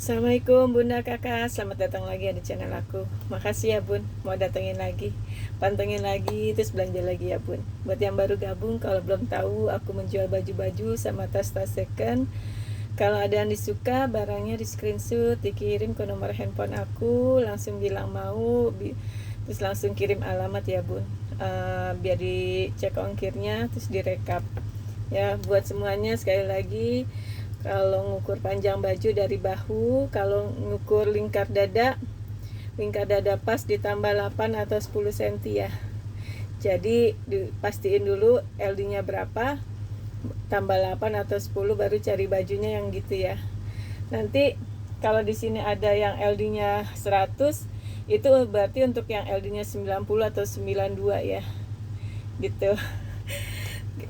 Assalamualaikum Bunda Kakak, selamat datang lagi di channel aku. Makasih ya Bun, mau datengin lagi, pantengin lagi, terus belanja lagi ya Bun. Buat yang baru gabung, kalau belum tahu, aku menjual baju-baju sama tas-tas second. Kalau ada yang disuka, barangnya di screenshot, dikirim ke nomor handphone aku, langsung bilang mau, terus langsung kirim alamat ya Bun. Biar dicek ongkirnya, terus direkap. Ya, buat semuanya sekali lagi, kalau ngukur panjang baju dari bahu, kalau ngukur lingkar dada pas ditambah 8 atau 10 cm ya. Jadi pastiin dulu LD-nya berapa, tambah 8 atau 10 baru cari bajunya yang gitu ya. Nanti kalau di sini ada yang LD-nya 100, itu berarti untuk yang LD-nya 90 atau 92 ya. Gitu.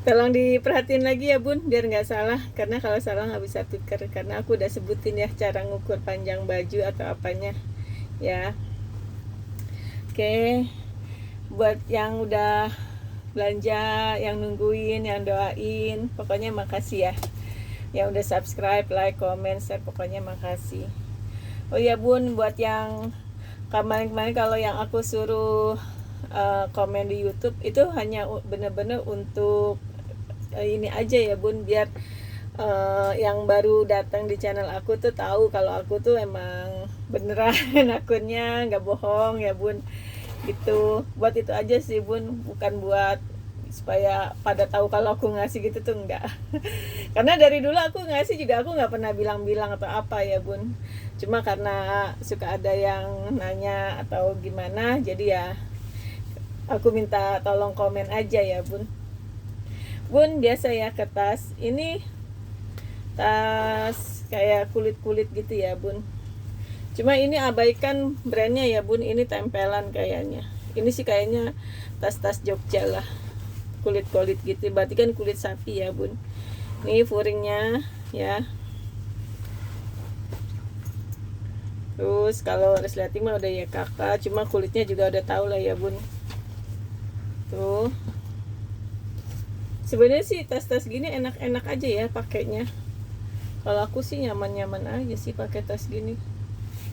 Tolong diperhatiin lagi ya Bun, biar nggak salah, karena kalau salah nggak bisa tuker, karena aku udah sebutin ya cara ngukur panjang baju atau apanya ya. Oke, buat yang udah belanja, yang nungguin, yang doain, pokoknya makasih ya. Yang udah subscribe, like, comment, share, pokoknya makasih. Oh ya Bun, buat yang kemarin-kemarin kalau yang aku suruh komen di YouTube itu hanya bener-bener untuk ini aja ya Bun, biar yang baru datang di channel aku tuh tahu kalau aku tuh emang beneran akunnya, nggak bohong ya Bun. Gitu, buat itu aja sih Bun, bukan buat supaya pada tahu kalau aku ngasih gitu tuh enggak. Karena dari dulu aku ngasih juga aku nggak pernah bilang-bilang atau apa ya Bun, cuma karena suka ada yang nanya atau gimana, jadi ya aku minta tolong komen aja ya Bun. Bun, biasa ya ke tas ini, tas kayak kulit-kulit gitu ya Bun, cuma ini abaikan brandnya ya Bun, ini tempelan kayaknya. Ini sih kayaknya tas-tas Jogja lah, kulit-kulit gitu, berarti kan kulit sapi ya Bun. Ini furingnya ya. Terus kalau resleting mah udah ya kakak, cuma kulitnya juga udah tahu lah ya Bun. Tuh, sebenarnya sih tas-tas gini enak-enak aja ya pakainya. Kalau aku sih nyaman-nyaman aja sih pakai tas gini,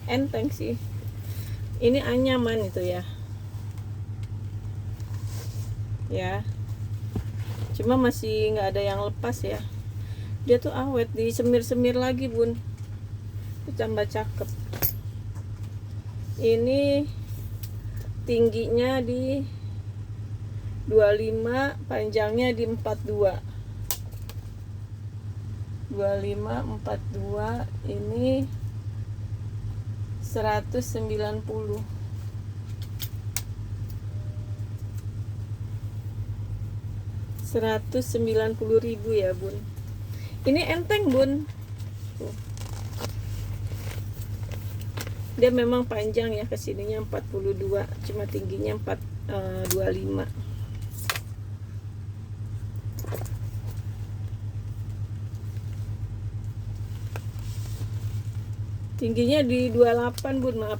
enteng sih. Ini anyaman itu ya. Ya, cuma masih nggak ada yang lepas ya. Dia tuh awet, disemir-semir lagi Bun, itu tambah cakep. Ini tingginya di 25, panjangnya di 42. 25 42, ini 190. 190.000 ya Bun. Ini enteng Bun. Tuh. Dia memang panjang ya, kesininya 42, cuma tingginya 25. Tingginya di 28 Bun, maaf.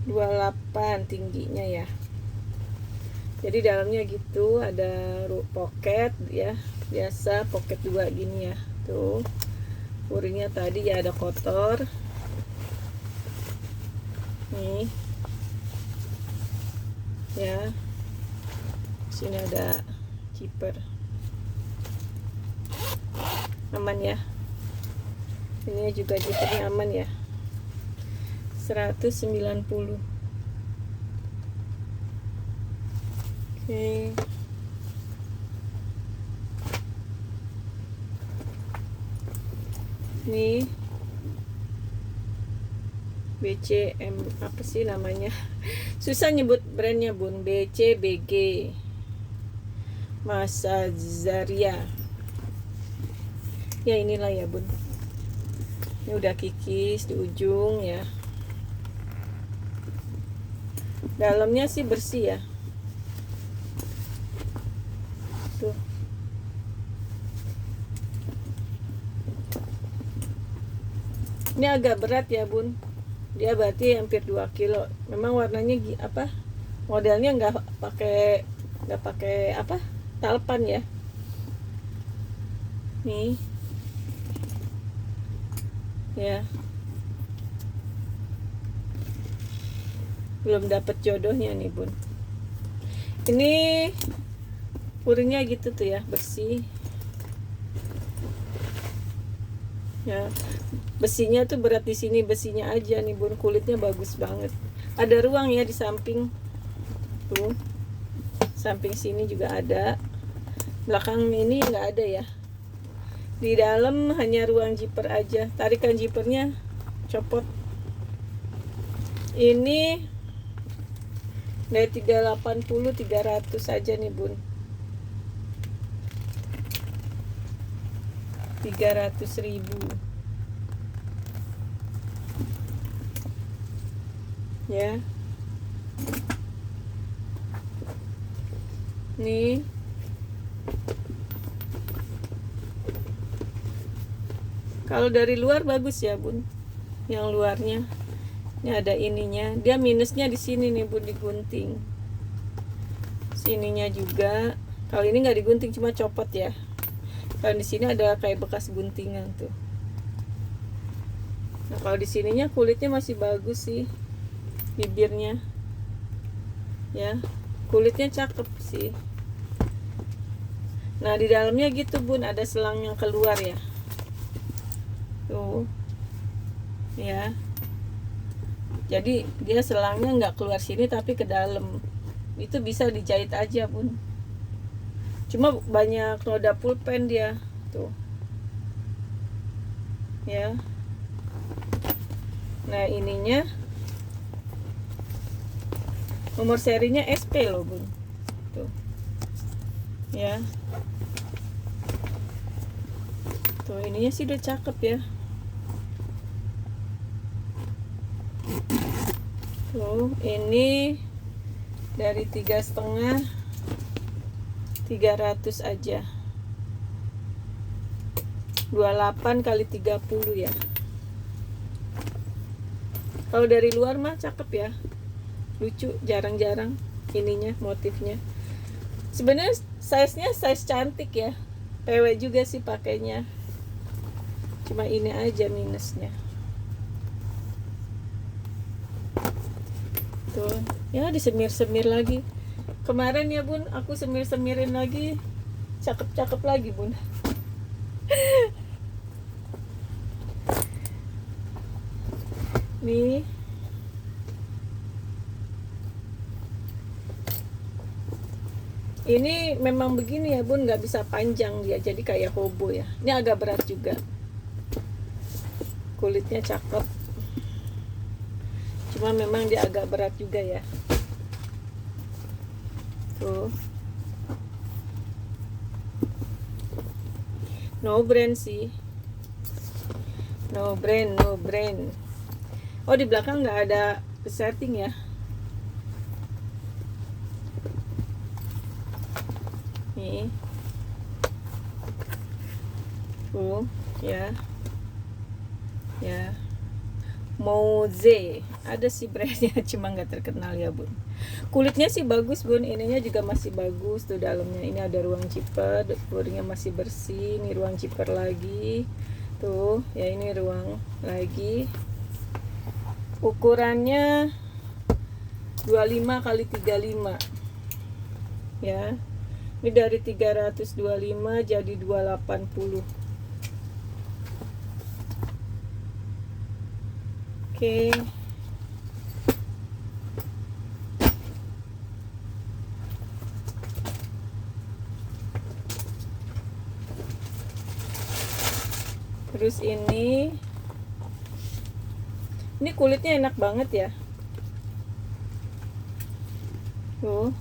28 tingginya ya. Jadi dalamnya gitu, ada pocket ya, biasa pocket 2 gini ya. Tuh, furingnya tadi ya ada kotor. Nih. Ya. Sini ada zipper. Aman ya. Ini juga zippernya aman ya. 190. Oke. Nih, BCM apa sih namanya? Susah nyebut brandnya Bun. BCBG Masa Zaria. Ya inilah ya Bun. Ini udah kikis di ujung ya. Dalamnya sih bersih ya. Tuh. Ini agak berat ya Bun. Dia berarti hampir 2 kilo. Memang warnanya apa? Modelnya nggak pakai apa? Talpan ya. Nih. ya. Belum dapat jodohnya nih bun. Ini puringnya gitu tuh ya, bersih ya. Besinya tuh berat di sini, besinya aja nih bun. Kulitnya bagus banget. Ada ruang ya di samping tuh, samping sini juga ada, belakang ini nggak ada ya. Di dalam hanya ruang zipper aja. Tarikan zippernya copot. Ini dari 380 300 aja nih bun. 300.000 ya. Nih kalau dari luar bagus ya bun, yang luarnya ini ada ininya. Dia minusnya di sini nih bun, digunting sininya juga. Kalau ini nggak digunting, cuma copot ya. Kalau di sini ada kayak bekas guntingan tuh. Nah kalau di sininya kulitnya masih bagus sih, bibirnya ya, kulitnya cakep sih. Nah di dalamnya gitu bun, ada selang yang keluar ya tuh ya. Jadi dia selangnya nggak keluar sini tapi ke dalam. Itu bisa dijahit aja bun. Cuma banyak noda pulpen dia tuh ya. Nah ininya nomor serinya SP loh bun tuh ya. Tuh ininya sih udah cakep ya. Tuh ini dari 3,5 300 aja. 28 kali 30 ya. Kalau dari luar mah cakep ya, lucu, jarang-jarang ininya, motifnya. Sebenarnya size-nya size cantik ya, PW juga sih pakainya. Cuma ini aja minusnya. Tuh ya, disemir-semir lagi. Kemarin ya bun, aku semir-semirin lagi, cakep-cakep lagi bun. Nih ini memang begini ya bun, nggak bisa panjang dia, jadi kayak hobo ya. Ini agak berat juga, kulitnya cakep, cuma memang dia agak berat juga ya. Tuh no brand sih, no brand, no brand. Oh di belakang nggak ada setting ya. Nih tuh ya, ya Moze ada sih brandnya, cuma nggak terkenal ya bun. Kulitnya sih bagus bun, ininya juga masih bagus tuh dalamnya. Ini ada ruang zipper, puringnya masih bersih. Ini ruang zipper lagi tuh ya, ini ruang lagi. Ukurannya 25 kali 35 ya. Ini dari 325 jadi 280. Oke. Terus ini kulitnya enak banget ya. Tuh.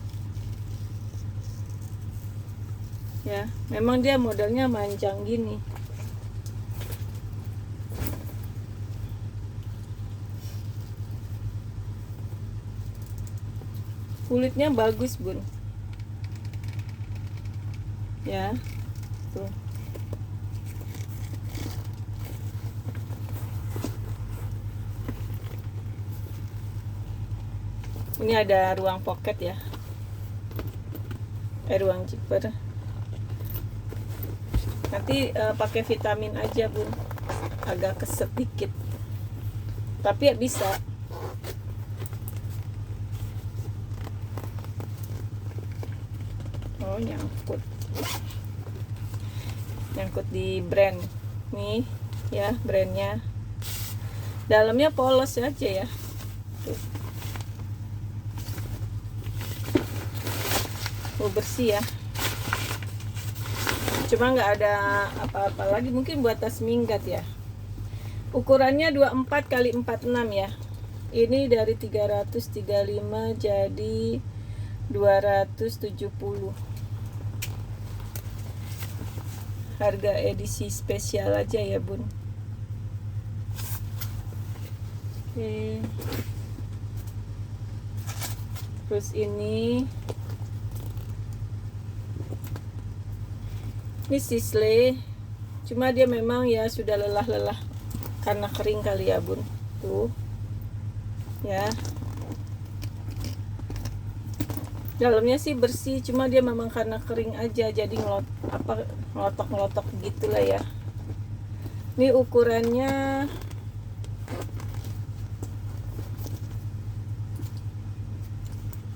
Ya, memang dia modelnya manjang gini. Kulitnya bagus, Bun. Ya. Tuh. Ini ada ruang pocket ya. Ruang zipper. Nanti pakai vitamin aja, Bun. agak keset dikit, tapi ya bisa. Oh, nyangkut di brand nih ya, brandnya. Dalamnya polos aja ya. Tuh. Bersih ya. Cuma nggak ada apa-apa lagi, mungkin buat tas minggat ya. Ukurannya 24 x 46 ya. Ini dari 335 jadi 270. Harga edisi spesial aja ya bun. Oke. Terus ini Sisley, cuma dia memang ya sudah lelah karena kering kali ya bun. Tuh ya, dalamnya sih bersih, cuma dia memang karena kering aja jadi ngelotok gitulah ya. Ini ukurannya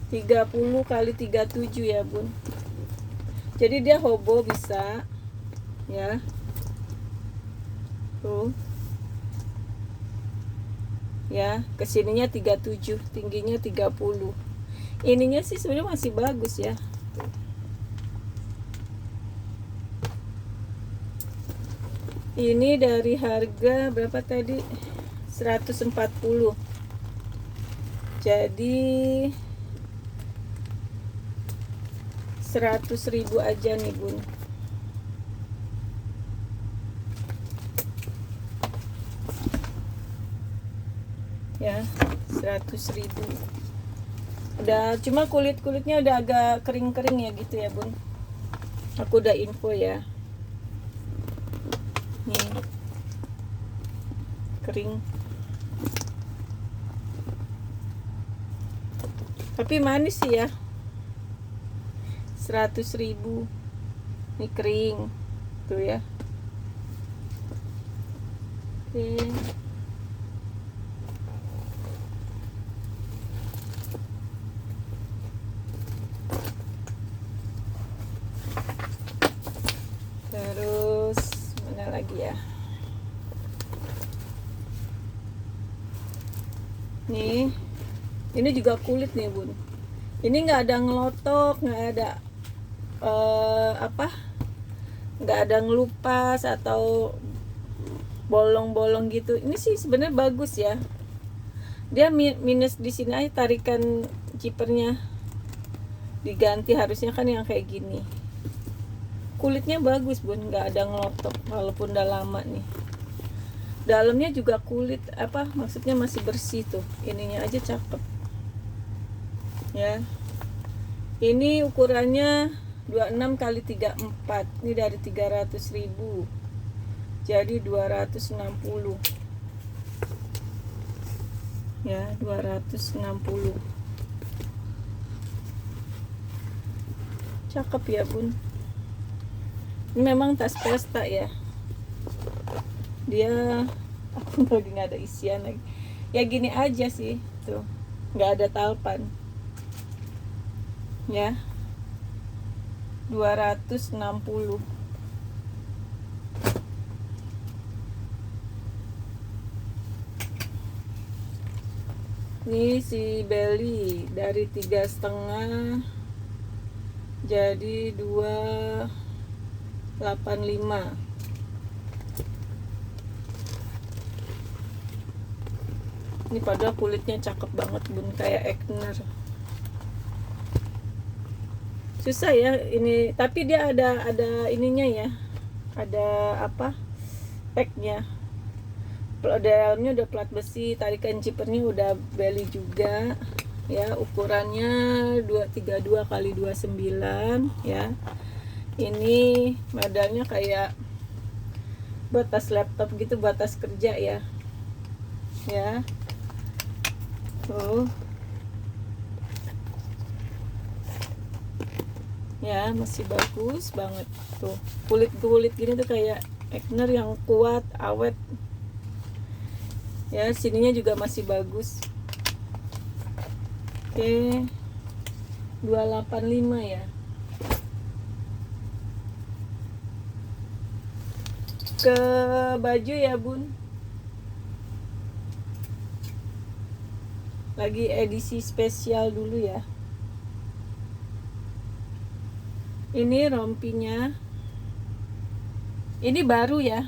30 x 37 ya bun. Jadi dia hobo bisa ya. Tuh ya, kesininya 37, tingginya 30. Ininya sih sebenarnya masih bagus ya. Ini dari harga berapa tadi? 140. Jadi 100.000 aja nih bun. Ya, 100.000. Udah, cuma kulitnya udah agak kering-kering ya gitu ya bun. Aku udah info ya. Nih, kering. Tapi manis sih ya. 100.000. Ini kering tuh ya. Oke. Terus mana lagi ya? Nih, ini juga kulit nih bun. Ini nggak ada ngelotok, nggak ada nggak ada ngelupas atau bolong-bolong gitu. Ini sih sebenarnya bagus ya. Dia minus di sini aja, tarikan zippernya diganti, harusnya kan yang kayak gini. Kulitnya bagus bun, nggak ada ngelotok walaupun udah lama nih. Dalamnya juga kulit maksudnya masih bersih tuh. Ininya aja cakep ya. Ini ukurannya 26 x 34. Ini dari 300.000 jadi 260 ya, 260. Cakep ya bun. Ini memang tas pesta ya. Dia aku lagi nggak ada isian lagi. Ya gini aja sih tuh, nggak ada talpan ya. 260. Ini si Belly dari 3,5 jadi 285. Ini padahal kulitnya cakep banget bun, kayak Ekner. Susah ya ini, tapi dia ada ininya ya, ada packnya. Dalamnya udah plat besi, tarikan zippernya udah belly juga ya. Ukurannya 232 x 29 ya. Ini modelnya kayak buat tas laptop gitu, buat tas kerja ya. Ya. Tuh. Ya, masih bagus banget tuh. Kulit gini tuh kayak Ekner yang kuat, awet Ya, sininya juga masih bagus. Oke, 285 ya. Ke baju ya bun, lagi edisi spesial dulu ya. Ini rompinya, ini baru ya,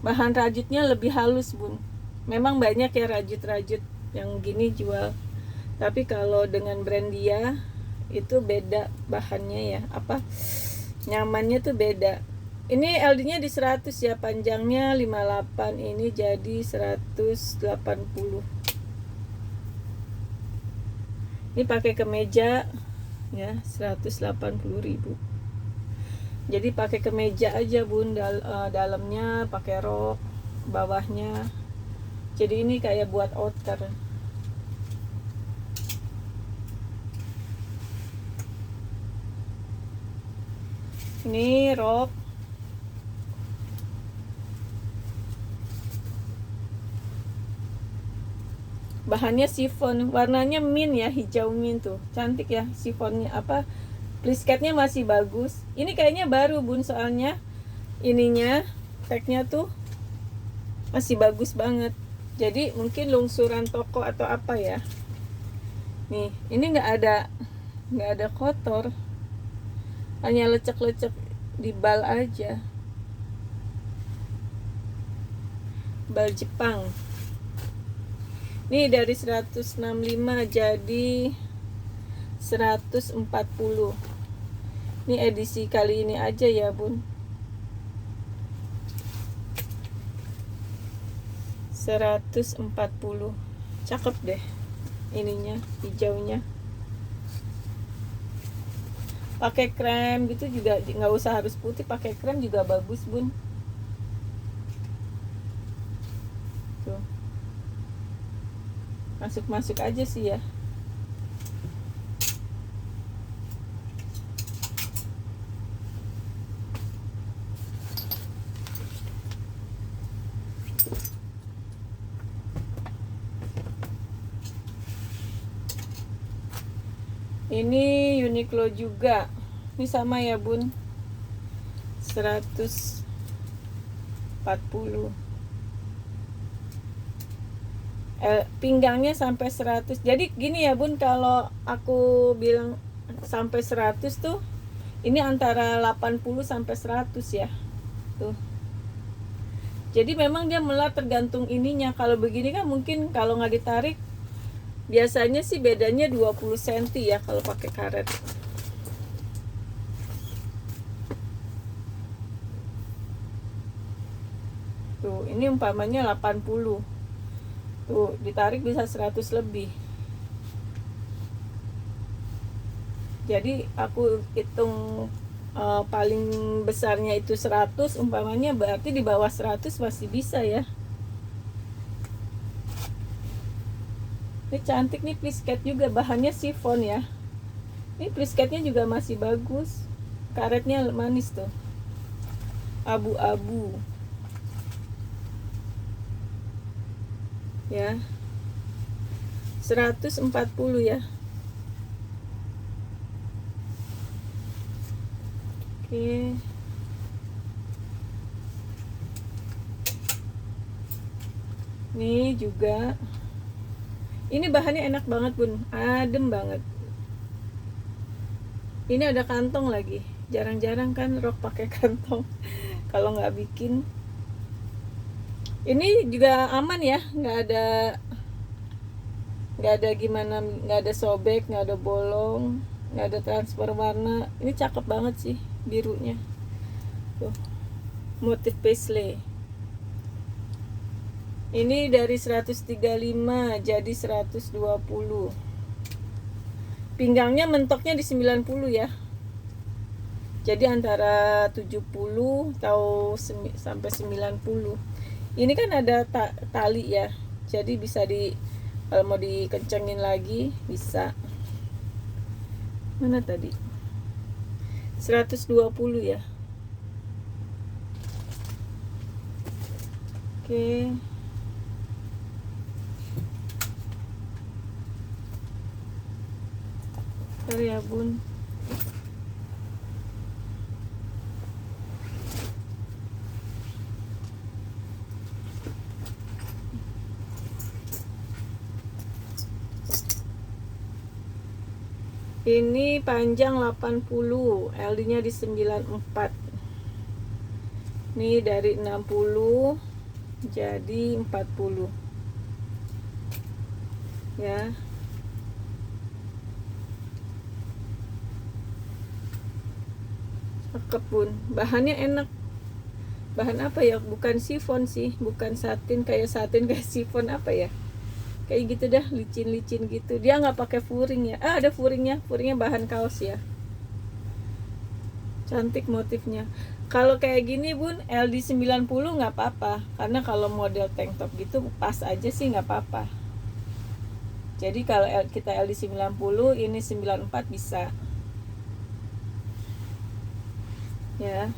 bahan rajutnya lebih halus bun. Memang banyak ya rajut-rajut yang gini jual, tapi kalau dengan brand dia itu beda bahannya ya, apa nyamannya tuh beda. Ini LD-nya di 100 ya, panjangnya 58, ini jadi 180. Ini pakai kemeja ya, 180.000. Jadi pakai kemeja aja bun, dalamnya pakai rok, bawahnya. Jadi ini kayak buat outer. Ini rok. Bahannya chiffon, warnanya mint ya, hijau mint tuh. Cantik ya chiffonnya, apa plisketnya masih bagus. Ini kayaknya baru bun, soalnya ininya tagnya tuh masih bagus banget. Jadi mungkin lungsuran toko atau apa ya. Nih, ini nggak ada kotor, hanya lecek-lecek di bal aja. Bal Jepang. Ini dari 165 jadi 140. Ini edisi kali ini aja ya bun. 140. Cakep deh ininya, hijaunya. Pakai krem gitu juga, nggak usah harus putih, pakai krem juga bagus bun. Tuh, masuk aja sih ya. Ini Uniqlo juga. Ini sama ya bun, 140. Pinggangnya sampai 100. Jadi gini ya bun, kalau aku bilang sampai 100 tuh, ini antara 80 sampai 100 ya. Tuh. Jadi memang dia melar tergantung ininya. Kalau begini kan mungkin kalau nggak ditarik, biasanya sih bedanya 20 cm ya kalau pakai karet. Tuh, ini umpamanya 80. Tuh, ditarik bisa 100 lebih. Jadi aku hitung paling besarnya itu 100 umpamanya, berarti di bawah 100 masih bisa ya. Ini cantik nih plisket juga, bahannya chiffon ya. Ini plisketnya juga masih bagus. Karetnya manis tuh, abu-abu ya. 140 ya. Oke. Nih juga. Ini bahannya enak banget bun, adem banget. Ini ada kantong lagi. Jarang-jarang kan rok pakai kantong. Kalau nggak bikin. Ini juga aman ya, nggak ada gimana, nggak ada sobek, nggak ada bolong, nggak ada transfer warna. Ini cakep banget sih birunya. Tuh, motif paisley. Ini dari 135 jadi 120. Pinggangnya mentoknya di 90 ya. Jadi antara 70 atau sampai 90. Ini kan ada tali ya. Jadi bisa kalau mau dikencengin lagi bisa. Mana tadi? 120 ya. Oke. Bentar ya bun. Ini panjang 80, LD-nya di 94. Ini dari 60 jadi 40. Ya. Cakep bun. Bahannya enak. Bahan apa ya? Bukan sifon sih, bukan satin kayak sifon apa ya? Kayak gitu dah, licin-licin gitu. Dia nggak pakai furing ya. Ada furingnya bahan kaos ya. Cantik motifnya. Kalau kayak gini bun, LD 90 nggak apa-apa, karena kalau model tank top gitu pas aja sih, nggak apa-apa. Jadi kalau kita LD 90, ini 94 bisa ya.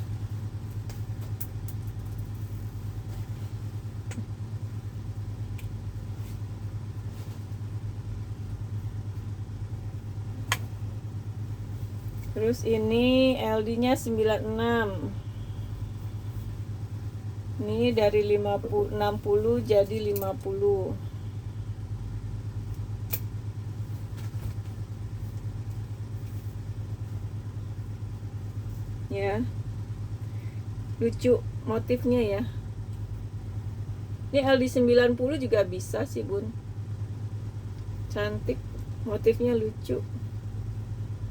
Terus ini LD-nya 96. Ini dari 60 jadi 50. Ya. Lucu motifnya ya. Ini LD 90 juga bisa sih, Bun. Cantik. Motifnya lucu.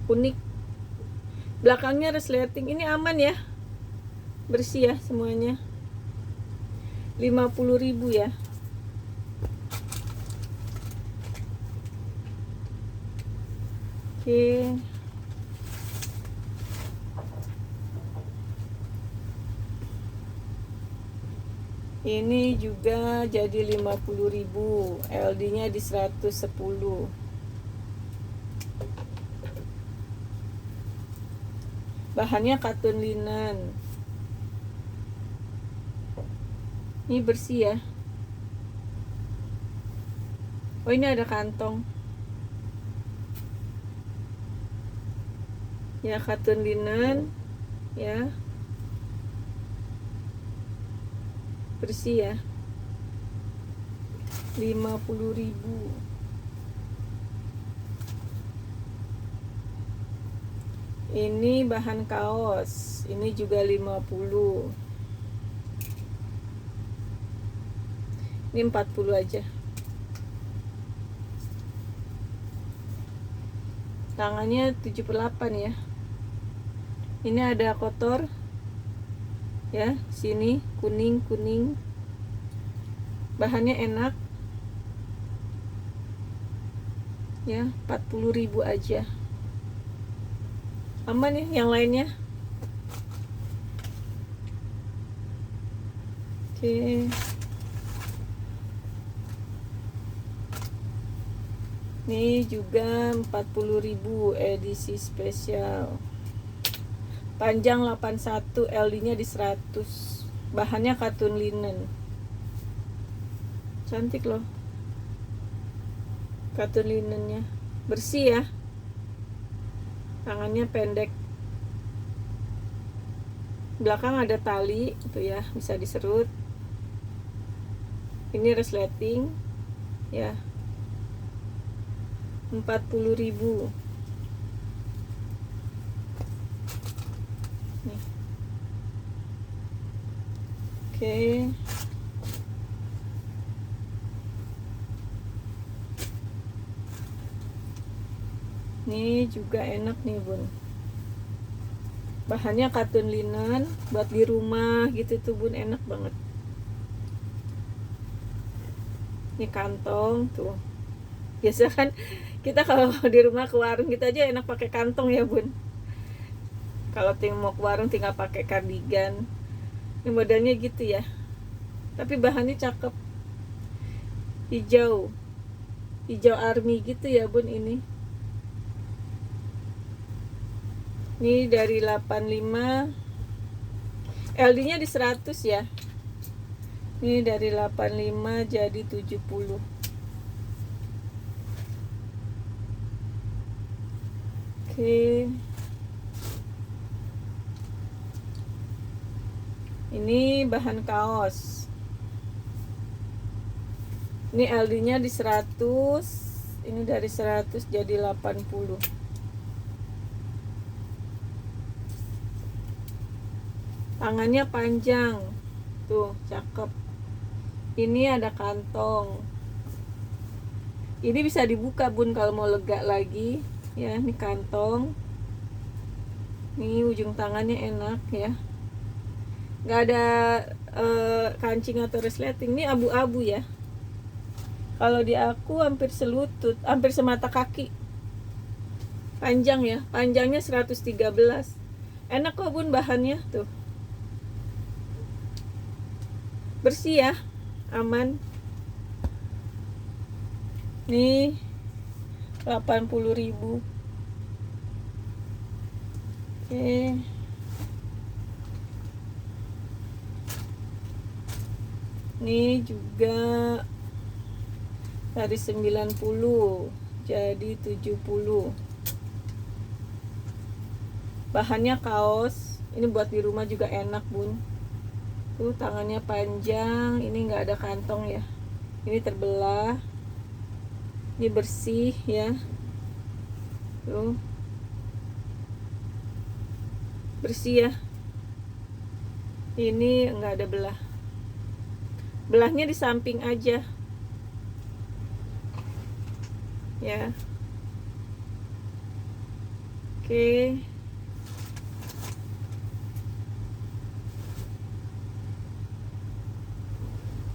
Unik. Belakangnya resleting. Ini aman ya. Bersih ya semuanya. 50.000 ya. Oke. Ini juga jadi 50.000. LD-nya di 110. Bahannya katun linen. Ini bersih ya. Oh, ini ada kantong. Ya, katun linen ya. Bersih ya. 50.000. Ini bahan kaos. Ini juga 50. Ini 40 aja. Tangannya 78 ya. Ini ada kotor ya, sini kuning. Bahannya enak ya. 40.000 aja. Aman ya yang lainnya. Oke. Ini juga 40.000 edisi spesial. Panjang 81, LD-nya di 100. Bahannya katun linen. Cantik loh. Katun linennya. Bersih ya. Tangannya pendek. Belakang ada tali tuh ya, bisa diserut. Ini resleting ya. 40.000. Nih. Oke. Ini juga enak nih bun. Bahannya katun linen, buat di rumah gitu tuh bun, enak banget. Ini kantong tuh. Biasa kan kita kalau di rumah ke warung gitu aja enak pakai kantong ya bun. Kalau mau ke warung tinggal pakai kardigan. Ini modelnya gitu ya. Tapi bahannya cakep. Hijau army gitu ya bun ini. Ini dari 85. LD-nya di 100 ya. Ini dari 85 jadi 70. Oke. Ini bahan kaos. Ini LD-nya di 100. Ini dari 100 jadi 80. Tangannya panjang. Tuh, cakep. Ini ada kantong. Ini bisa dibuka, Bun, kalau mau lega lagi. Ya, ini kantong. Ini ujung tangannya enak ya. Nggak ada kancing atau resleting. Ini abu-abu ya. Kalau di aku hampir selutut, hampir semata kaki. Panjang ya, panjangnya 113. Enak kok, Bun, bahannya tuh. Bersih ya, aman. Nih 80.000. Oke. Ini juga dari 90 jadi 70. Bahannya kaos. Ini buat di rumah juga enak, Bun. Tuh, tangannya panjang. Ini nggak ada kantong ya. Ini terbelah. Ini bersih ya. Tuh, bersih ya. Ini nggak ada belah. Belahnya di samping aja ya. Oke.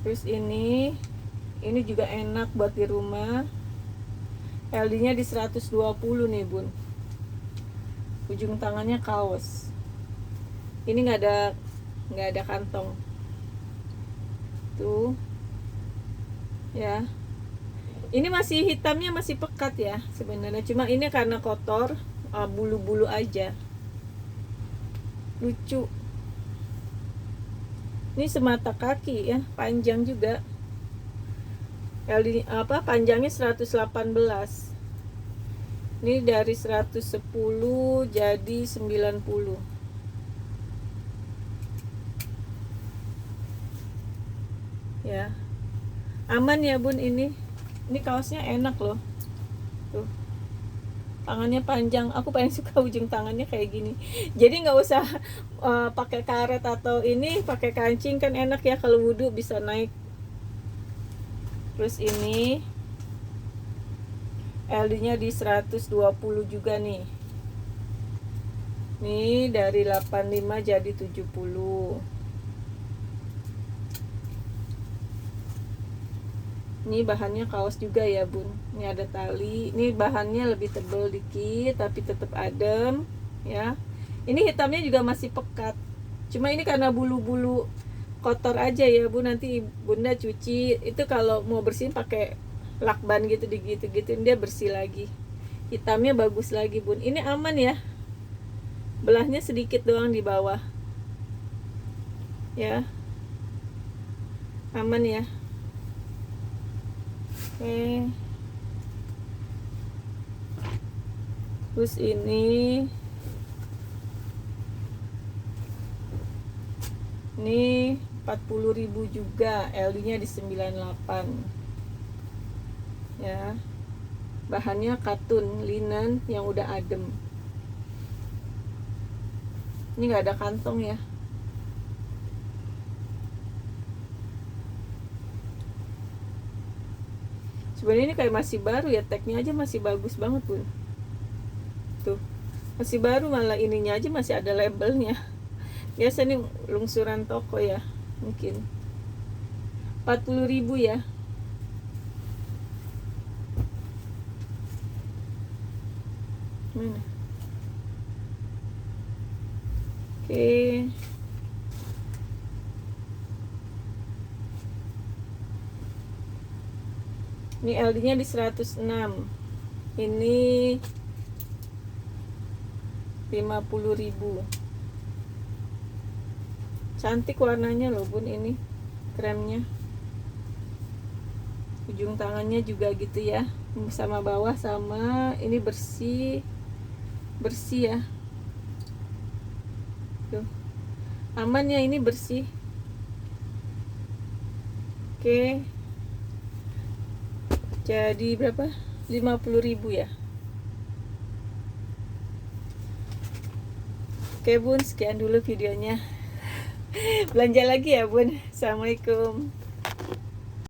Terus ini juga enak buat di rumah. LD-nya di 120 nih, Bun. Ujung tangannya kaos. Ini nggak ada kantong. Tuh. Ya. Ini masih hitamnya masih pekat ya sebenarnya. Cuma ini karena kotor, bulu-bulu aja. Lucu. Ini semata kaki ya, panjang juga. Panjangnya 118. Ini dari 110 jadi 90. Ya. Aman ya, Bun, ini. Ini kaosnya enak loh. Tuh. Tangannya panjang. Aku paling suka ujung tangannya kayak gini. Jadi nggak usah pakai karet atau ini, pakai kancing kan enak ya, kalau wudhu bisa naik. Terus ini LD-nya di 120 juga nih. Nih dari 85 jadi 70. Ini bahannya kaos juga ya, Bun. Ini ada tali. Ini bahannya lebih tebal dikit tapi tetap adem ya. Ini hitamnya juga masih pekat. Cuma ini karena bulu-bulu kotor aja ya, Bun. Nanti Bunda cuci. Itu kalau mau bersihin pakai lakban gitu, digitu-gituin dia bersih lagi. Hitamnya bagus lagi, Bun. Ini aman ya. Belahnya sedikit doang di bawah. Ya. Aman ya. Oke. Terus ini 40.000 juga, LD-nya di 98. Ya. Bahannya katun linen yang udah adem. Ini nggak ada kantong ya. Sebenarnya ini kayak masih baru ya, tagnya aja masih bagus banget, Bun. Tuh, masih baru, malah ininya aja masih ada labelnya. Biasa nih lungsuran toko ya, mungkin 40.000 ya. Mana? Oke. Ini LD-nya di 106. Ini 50.000. Cantik warnanya loh, Bun, ini. kremnya. Ujung tangannya juga gitu ya, sama bawah sama ini bersih ya. Tuh. Aman ya, ini bersih. Oke. Jadi berapa? 50.000 ya. Oke Bun, sekian dulu videonya. Belanja lagi ya Bun. Assalamualaikum.